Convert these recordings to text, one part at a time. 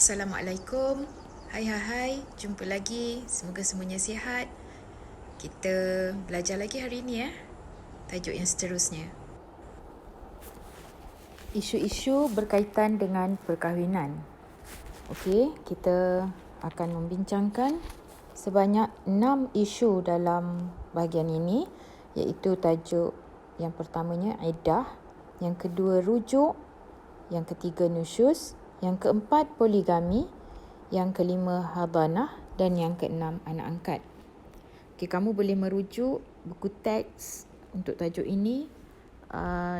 Assalamualaikum. Hai, jumpa lagi. Semoga semuanya sihat. Kita belajar lagi hari ini tajuk yang seterusnya. Isu-isu berkaitan dengan perkahwinan. Okey, kita akan membincangkan sebanyak 6 isu dalam bahagian ini, iaitu tajuk yang pertamanya iddah, yang kedua rujuk, yang ketiga nusyuz, yang keempat poligami, yang kelima hadanah dan yang keenam anak angkat. Okey, kamu boleh merujuk buku teks untuk tajuk ini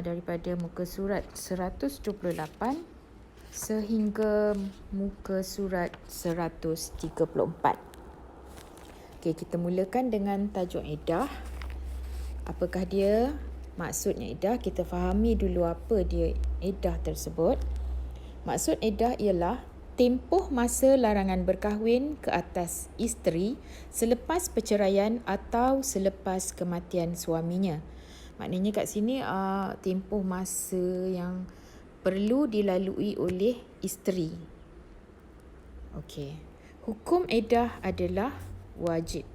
daripada muka surat 128 sehingga muka surat 134. Okey, kita mulakan dengan tajuk iddah. Apakah dia? Maksudnya iddah, kita fahami dulu apa dia iddah tersebut. Maksud iddah ialah tempoh masa larangan berkahwin ke atas isteri selepas perceraian atau selepas kematian suaminya. Maknanya kat sini tempoh masa yang perlu dilalui oleh isteri. Okey. Hukum iddah adalah wajib.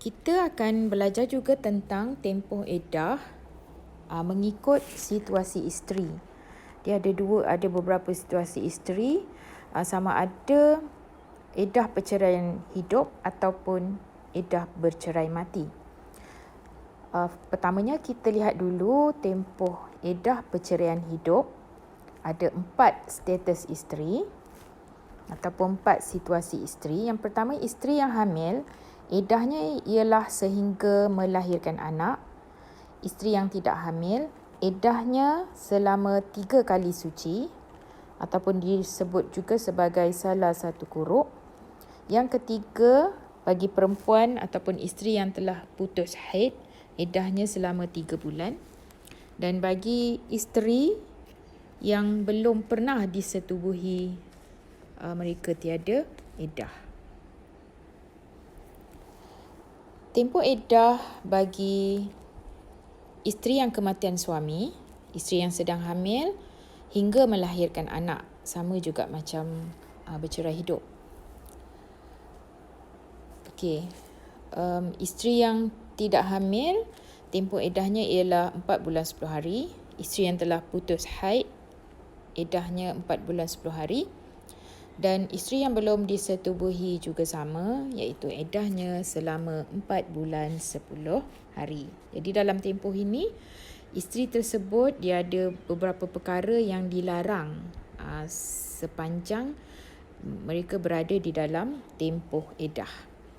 Kita akan belajar juga tentang tempoh iddah mengikut situasi isteri. Dia ada beberapa situasi isteri, sama ada iddah perceraian hidup ataupun iddah bercerai mati. Pertamanya kita lihat dulu tempoh iddah perceraian hidup. Ada 4 status isteri ataupun 4 situasi isteri. Yang pertama, isteri yang hamil, iddahnya ialah sehingga melahirkan anak. Isteri yang tidak hamil, iddahnya selama 3 kali suci ataupun disebut juga sebagai salah satu quru'. Yang ketiga, bagi perempuan ataupun isteri yang telah putus haid, iddahnya selama 3 bulan. Dan bagi isteri yang belum pernah disetubuhi, mereka tiada iddah. Tempoh iddah bagi isteri yang kematian suami, isteri yang sedang hamil hingga melahirkan anak, sama juga macam bercerai hidup. Okey. Isteri yang tidak hamil, tempoh iddahnya ialah 4 bulan 10 hari. Isteri yang telah putus haid, iddahnya 4 bulan 10 hari. Dan isteri yang belum disetubuhi juga sama, iaitu iddahnya selama 4 bulan 10 hari. Jadi dalam tempoh ini, isteri tersebut dia ada beberapa perkara yang dilarang sepanjang mereka berada di dalam tempoh iddah.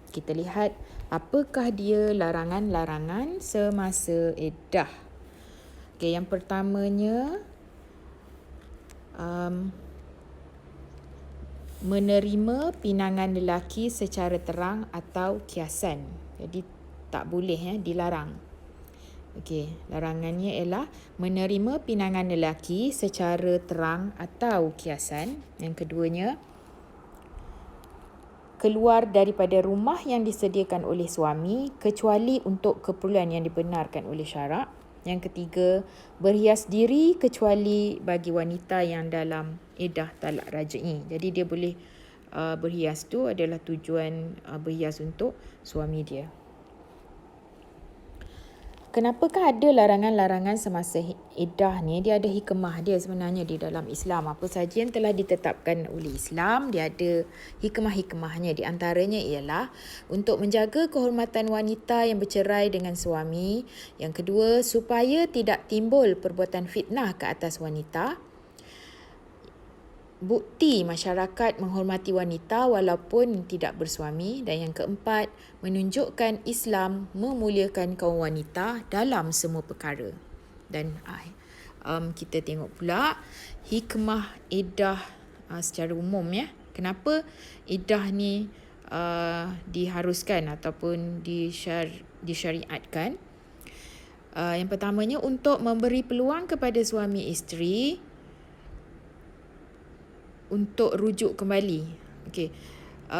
Kita lihat apakah dia larangan-larangan semasa iddah. Okey, yang pertamanya menerima pinangan lelaki secara terang atau kiasan. Jadi tak boleh, dilarang. Okey, larangannya ialah menerima pinangan lelaki secara terang atau kiasan. Yang keduanya, keluar daripada rumah yang disediakan oleh suami kecuali untuk keperluan yang dibenarkan oleh syarak. Yang ketiga, berhias diri kecuali bagi wanita yang dalam iddah talak raj'i. Jadi dia boleh berhias tu adalah tujuan berhias untuk suami dia. Kenapakah ada larangan-larangan semasa iddah ni? Dia ada hikmah dia sebenarnya di dalam Islam. Apa saja yang telah ditetapkan oleh Islam, dia ada hikmah-hikmahnya. Di antaranya ialah untuk menjaga kehormatan wanita yang bercerai dengan suami. Yang kedua, supaya tidak timbul perbuatan fitnah ke atas wanita. Bukti masyarakat menghormati wanita walaupun tidak bersuami. Dan yang keempat, menunjukkan Islam memuliakan kaum wanita dalam semua perkara. Dan kita tengok pula hikmah iddah secara umum. Kenapa iddah ni diharuskan ataupun disyariatkan. Yang pertamanya, untuk memberi peluang kepada suami isteri untuk rujuk kembali. Okey.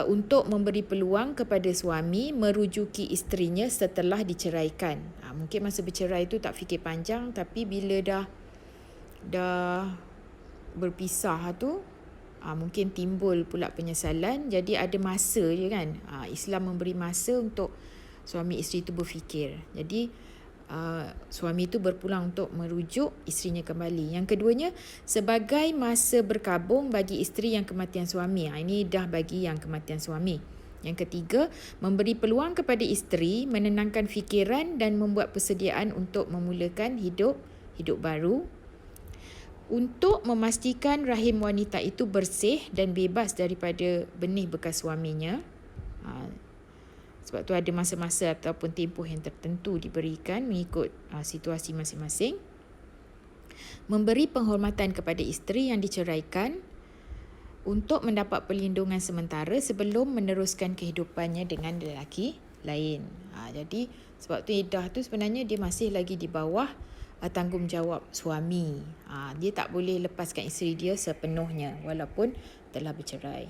Untuk memberi peluang kepada suami merujuki isterinya setelah diceraikan. Mungkin masa bercerai tu tak fikir panjang, tapi bila dah berpisah tu, mungkin timbul pula penyesalan. Jadi ada masa je kan. Islam memberi masa untuk suami isteri itu berfikir. Jadi suami itu berpulang untuk merujuk isterinya kembali. Yang keduanya, sebagai masa berkabung bagi isteri yang kematian suami. Ini dah bagi yang kematian suami. Yang ketiga, memberi peluang kepada isteri menenangkan fikiran dan membuat persediaan untuk memulakan hidup baru, untuk memastikan rahim wanita itu bersih dan bebas daripada benih bekas suaminya. Sebab tu ada masa-masa ataupun tempoh yang tertentu diberikan mengikut situasi masing-masing. Memberi penghormatan kepada isteri yang diceraikan untuk mendapat perlindungan sementara sebelum meneruskan kehidupannya dengan lelaki lain. Jadi sebab tu iddah tu sebenarnya dia masih lagi di bawah tanggungjawab suami. Dia tak boleh lepaskan isteri dia sepenuhnya walaupun telah bercerai.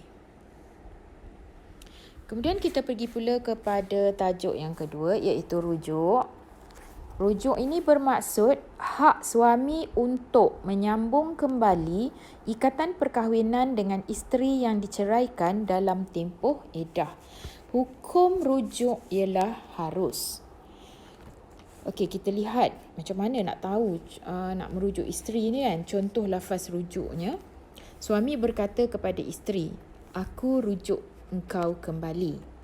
Kemudian kita pergi pula kepada tajuk yang kedua, iaitu rujuk. Rujuk ini bermaksud hak suami untuk menyambung kembali ikatan perkahwinan dengan isteri yang diceraikan dalam tempoh iddah. Hukum rujuk ialah harus. Okey, kita lihat macam mana nak tahu nak merujuk isteri ni kan. Contoh lafaz rujuknya. Suami berkata kepada isteri, "Aku rujuk engkau kembali."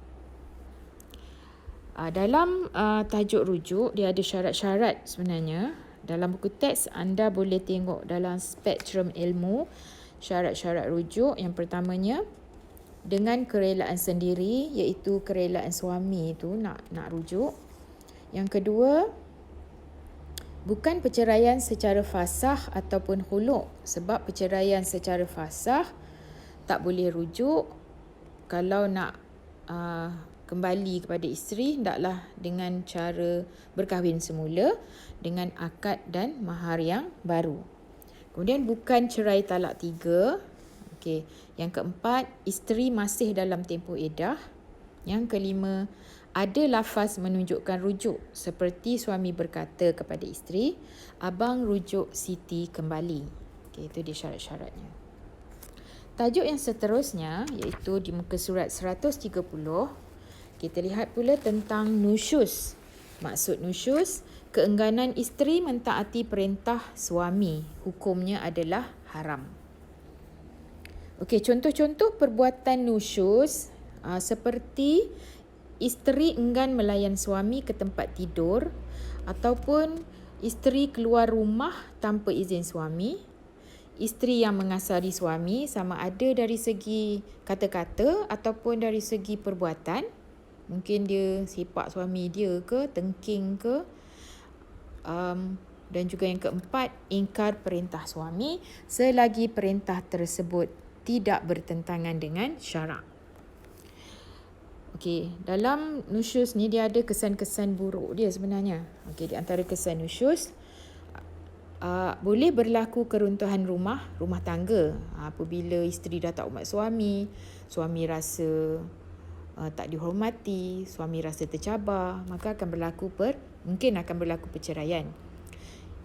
Dalam tajuk rujuk, dia ada syarat-syarat sebenarnya. Dalam buku teks, anda boleh tengok dalam spektrum ilmu syarat-syarat rujuk. Yang pertamanya, dengan kerelaan sendiri, iaitu kerelaan suami itu nak rujuk. Yang kedua, bukan perceraian secara fasah ataupun khuluk. Sebab perceraian secara fasah tak boleh rujuk. Kalau nak kembali kepada isteri, hendaklah dengan cara berkahwin semula dengan akad dan mahar yang baru. Kemudian bukan cerai talak 3. Okey. Yang keempat, isteri masih dalam tempoh iddah. Yang kelima, ada lafaz menunjukkan rujuk seperti suami berkata kepada isteri, "Abang rujuk Siti kembali." Okey, itu dia syarat-syaratnya. Tajuk yang seterusnya iaitu di muka surat 130. Kita lihat pula tentang nusyuz. Maksud nusyuz, keengganan isteri mentaati perintah suami. Hukumnya adalah haram. Okey, contoh-contoh perbuatan nusyuz seperti isteri enggan melayan suami ke tempat tidur ataupun isteri keluar rumah tanpa izin suami. Isteri yang mengasari suami sama ada dari segi kata-kata ataupun dari segi perbuatan. Mungkin dia sepak suami dia ke, tengking ke. Dan juga yang keempat, ingkar perintah suami selagi perintah tersebut tidak bertentangan dengan syarak. Okey, dalam nusyuz ni dia ada kesan-kesan buruk dia sebenarnya. Okey, di antara kesan nusyuz, boleh berlaku keruntuhan rumah tangga. Apabila isteri dah tak hormat suami rasa tak dihormati, suami rasa tercabar, maka mungkin akan berlaku perceraian.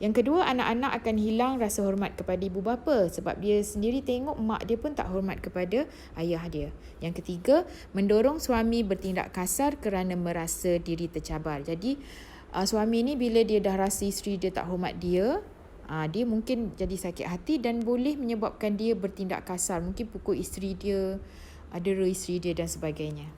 Yang kedua, anak-anak akan hilang rasa hormat kepada ibu bapa sebab dia sendiri tengok mak dia pun tak hormat kepada ayah dia. Yang ketiga, mendorong suami bertindak kasar kerana merasa diri tercabar. Jadi, suami ni bila dia dah rasa isteri dia tak hormat dia, dia mungkin jadi sakit hati dan boleh menyebabkan dia bertindak kasar. Mungkin pukul isteri dia, dera isteri dia dan sebagainya.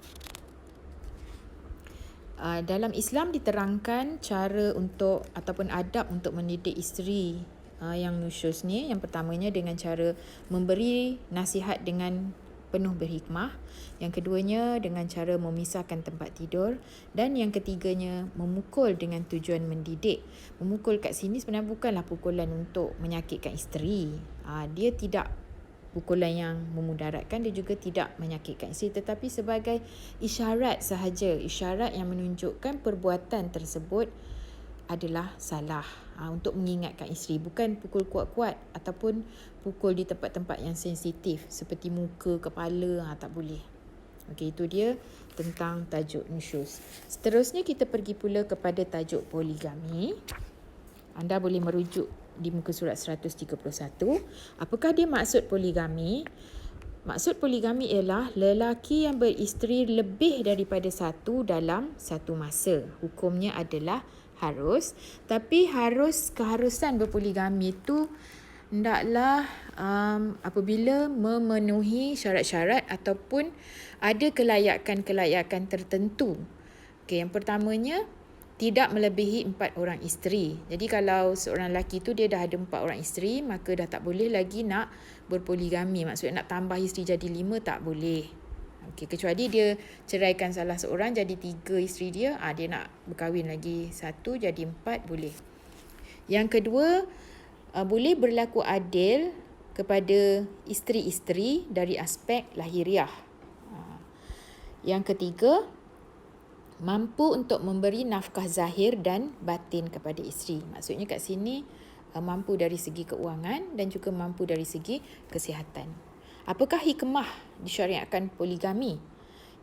Dalam Islam diterangkan cara untuk ataupun adab untuk mendidik isteri yang nusyuz ni. Yang pertamanya dengan cara memberi nasihat dengan penuh berhikmah. Yang keduanya dengan cara memisahkan tempat tidur. Dan yang ketiganya memukul dengan tujuan mendidik. Memukul kat sini sebenarnya bukanlah pukulan untuk menyakitkan isteri. Dia tidak pukulan yang memudaratkan, dia juga tidak menyakitkan isteri, tetapi sebagai isyarat sahaja, isyarat yang menunjukkan perbuatan tersebut adalah salah, untuk mengingatkan isteri. Bukan pukul kuat-kuat ataupun pukul di tempat-tempat yang sensitif seperti muka, kepala, tak boleh. Okey, itu dia tentang tajuk nusyuz. Seterusnya kita pergi pula kepada tajuk poligami. Anda boleh merujuk di muka surat 131. Apakah dia maksud poligami? Maksud poligami ialah lelaki yang beristeri lebih daripada satu dalam satu masa. Hukumnya adalah harus. Tapi keharusan berpoligami itu hendaklah apabila memenuhi syarat-syarat ataupun ada kelayakan-kelayakan tertentu. Okey, yang pertamanya, tidak melebihi 4 orang isteri. Jadi kalau seorang lelaki tu dia dah ada 4 orang isteri, maka dah tak boleh lagi nak berpoligami. Maksudnya nak tambah isteri jadi 5 tak boleh. Okey, kecuali dia ceraikan salah seorang jadi 3 isteri dia, dia nak berkahwin lagi 1 jadi 4 boleh. Yang kedua, boleh berlaku adil kepada isteri-isteri dari aspek lahiriah. Yang ketiga, mampu untuk memberi nafkah zahir dan batin kepada isteri. Maksudnya kat sini mampu dari segi keuangan dan juga mampu dari segi kesihatan. Apakah hikmah disyariatkan poligami?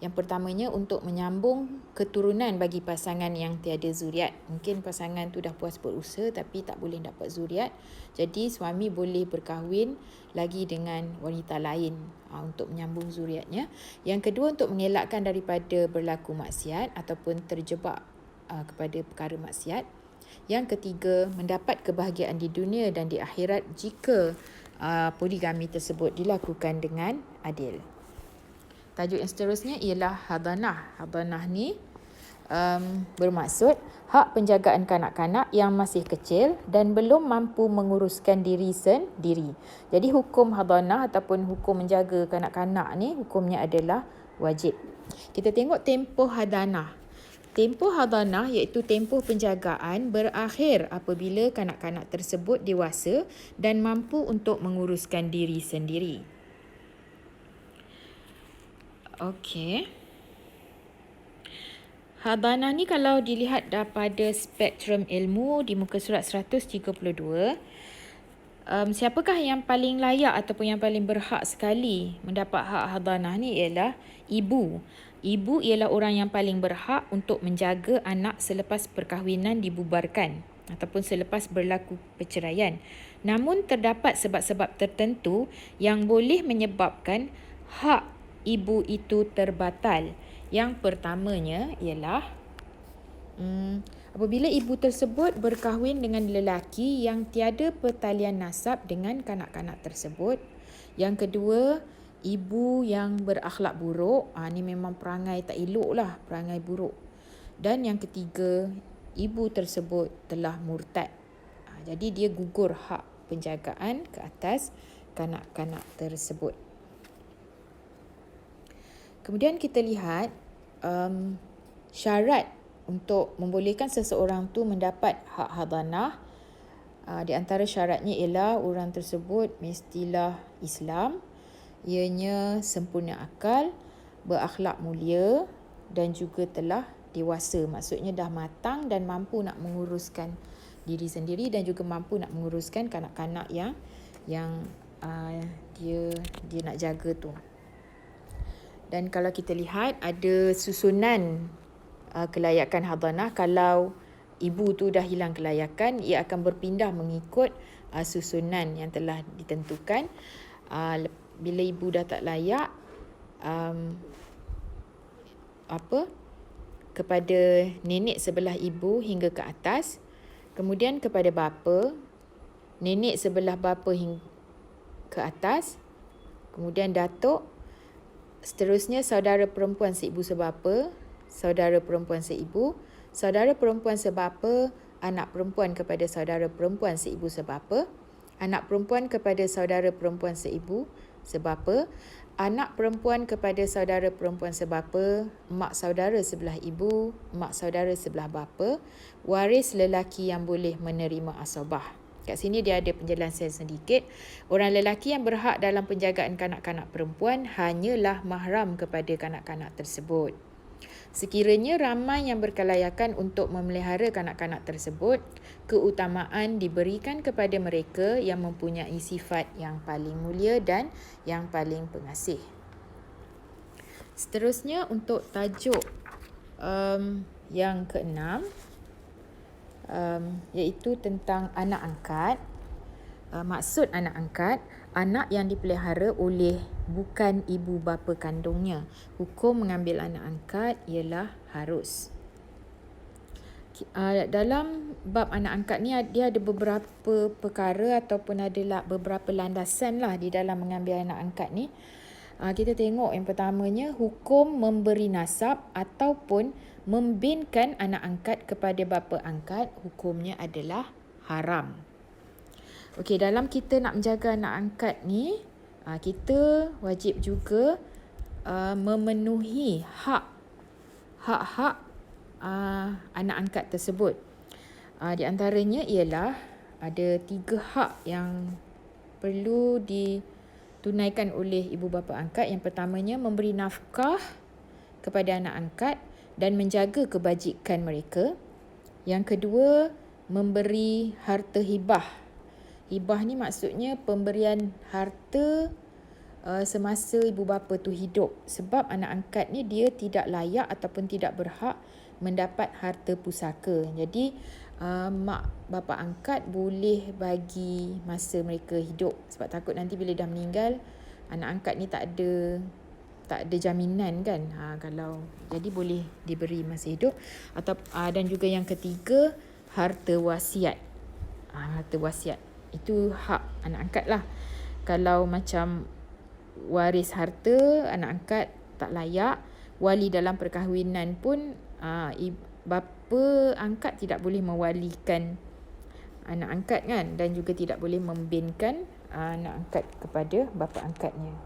Yang pertamanya untuk menyambung keturunan bagi pasangan yang tiada zuriat. Mungkin pasangan tu dah puas berusaha tapi tak boleh dapat zuriat. Jadi suami boleh berkahwin lagi dengan wanita lain untuk menyambung zuriatnya. Yang kedua, untuk mengelakkan daripada berlaku maksiat ataupun terjebak kepada perkara maksiat. Yang ketiga, mendapat kebahagiaan di dunia dan di akhirat jika poligami tersebut dilakukan dengan adil. Tajuk yang seterusnya ialah hadanah. Hadanah ni bermaksud hak penjagaan kanak-kanak yang masih kecil dan belum mampu menguruskan diri sendiri. Jadi hukum hadanah ataupun hukum menjaga kanak-kanak ni hukumnya adalah wajib. Kita tengok tempoh hadanah. Tempoh hadanah iaitu tempoh penjagaan berakhir apabila kanak-kanak tersebut dewasa dan mampu untuk menguruskan diri sendiri. Okey. Hadanah ni kalau dilihat daripada spektrum ilmu di muka surat 132, siapakah yang paling layak ataupun yang paling berhak sekali mendapat hak hadanah ni ialah ibu. Ibu ialah orang yang paling berhak untuk menjaga anak selepas perkahwinan dibubarkan ataupun selepas berlaku perceraian. Namun terdapat sebab-sebab tertentu yang boleh menyebabkan hak ibu itu terbatal. Yang pertamanya ialah apabila ibu tersebut berkahwin dengan lelaki yang tiada pertalian nasab dengan kanak-kanak tersebut. Yang kedua, ibu yang berakhlak buruk. Ni memang perangai tak elok lah, perangai buruk. Dan yang ketiga, ibu tersebut telah murtad. Jadi dia gugur hak penjagaan ke atas kanak-kanak tersebut. Kemudian kita lihat syarat untuk membolehkan seseorang tu mendapat hak hadanah. Di antara syaratnya ialah orang tersebut mestilah Islam, ianya sempurna akal, berakhlak mulia dan juga telah dewasa. Maksudnya dah matang dan mampu nak menguruskan diri sendiri dan juga mampu nak menguruskan kanak-kanak yang dia nak jaga tu. Dan kalau kita lihat ada susunan kelayakan hadanah, kalau ibu tu dah hilang kelayakan, ia akan berpindah mengikut susunan yang telah ditentukan. Bila ibu dah tak layak, kepada nenek sebelah ibu hingga ke atas, kemudian kepada bapa, nenek sebelah bapa hingga ke atas, kemudian datuk, seterusnya saudara perempuan seibu sebapa, saudara perempuan seibu, saudara perempuan sebapa, anak perempuan kepada saudara perempuan seibu sebapa, anak perempuan kepada saudara perempuan seibu sebapa, anak perempuan kepada saudara perempuan sebapa, mak saudara sebelah ibu, mak saudara sebelah bapa, waris lelaki yang boleh menerima asabah. Kat sini dia ada penjelasan sedikit. Orang lelaki yang berhak dalam penjagaan kanak-kanak perempuan hanyalah mahram kepada kanak-kanak tersebut. Sekiranya ramai yang berkelayakan untuk memelihara kanak-kanak tersebut, keutamaan diberikan kepada mereka yang mempunyai sifat yang paling mulia dan yang paling pengasih. Seterusnya untuk tajuk yang keenam, iaitu tentang anak angkat. Maksud anak angkat anak yang dipelihara oleh bukan ibu bapa kandungnya. Hukum mengambil anak angkat ialah harus. Dalam bab anak angkat ni dia ada beberapa perkara ataupun ada beberapa landasan lah di dalam mengambil anak angkat ni. Kita tengok yang pertamanya, hukum memberi nasab ataupun membinkan anak angkat kepada bapa angkat, hukumnya adalah haram. Okey, dalam kita nak menjaga anak angkat ni, kita wajib juga memenuhi hak-hak anak angkat tersebut. Di antaranya ialah ada 3 hak yang perlu ditunaikan oleh ibu bapa angkat. Yang pertamanya, memberi nafkah kepada anak angkat dan menjaga kebajikan mereka. Yang kedua, memberi harta hibah. Hibah ni maksudnya pemberian harta semasa ibu bapa tu hidup. Sebab anak angkat ni dia tidak layak ataupun tidak berhak mendapat harta pusaka. Jadi mak bapa angkat boleh bagi masa mereka hidup. Sebab takut nanti bila dah meninggal, anak angkat ni tak ada jaminan kan. Kalau jadi boleh diberi masa hidup. Dan juga yang ketiga, harta wasiat. Harta wasiat itu hak anak angkat lah. Kalau macam waris harta, anak angkat tak layak. Wali dalam perkahwinan pun bapa angkat tidak boleh mewalikan anak angkat kan, dan juga tidak boleh membinkan anak angkat kepada bapa angkatnya.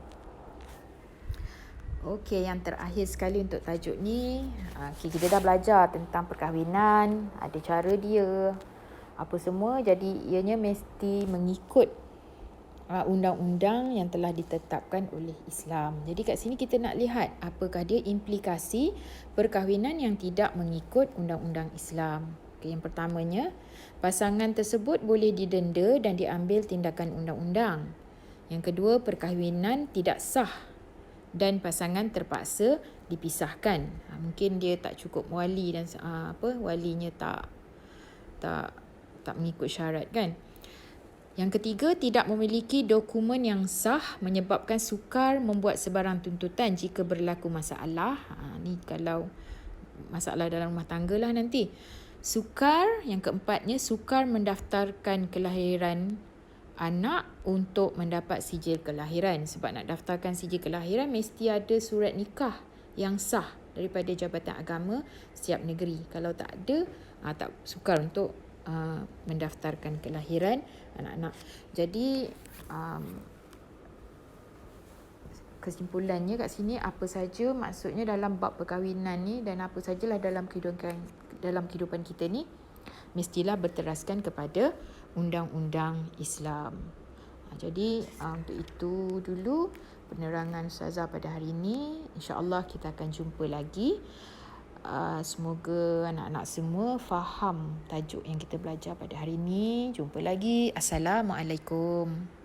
Okey, yang terakhir sekali untuk tajuk ni, kita dah belajar tentang perkahwinan, ada cara dia, apa semua. Jadi ianya mesti mengikut undang-undang yang telah ditetapkan oleh Islam. Jadi kat sini kita nak lihat apakah dia implikasi perkahwinan yang tidak mengikut undang-undang Islam. Okay, yang pertamanya, pasangan tersebut boleh didenda dan diambil tindakan undang-undang. Yang kedua, perkahwinan tidak sah dan pasangan terpaksa dipisahkan. Mungkin dia tak cukup wali dan walinya tak mengikut syarat kan. Yang ketiga, tidak memiliki dokumen yang sah menyebabkan sukar membuat sebarang tuntutan jika berlaku masalah. Ni kalau masalah dalam rumah tangga lah nanti. Yang keempatnya, sukar mendaftarkan kelahiran anak untuk mendapat sijil kelahiran. Sebab nak daftarkan sijil kelahiran mesti ada surat nikah yang sah daripada Jabatan Agama setiap negeri. Kalau tak ada, tak sukar untuk mendaftarkan kelahiran anak-anak. Jadi kesimpulannya kat sini, apa saja maksudnya dalam bab perkahwinan ni dan apa sajalah dalam kehidupan kita ni mestilah berteraskan kepada undang-undang Islam. Jadi untuk itu dulu penerangan Ustazah pada hari ini. InsyaAllah kita akan jumpa lagi. Semoga anak-anak semua faham tajuk yang kita belajar pada hari ini. Jumpa lagi. Assalamualaikum.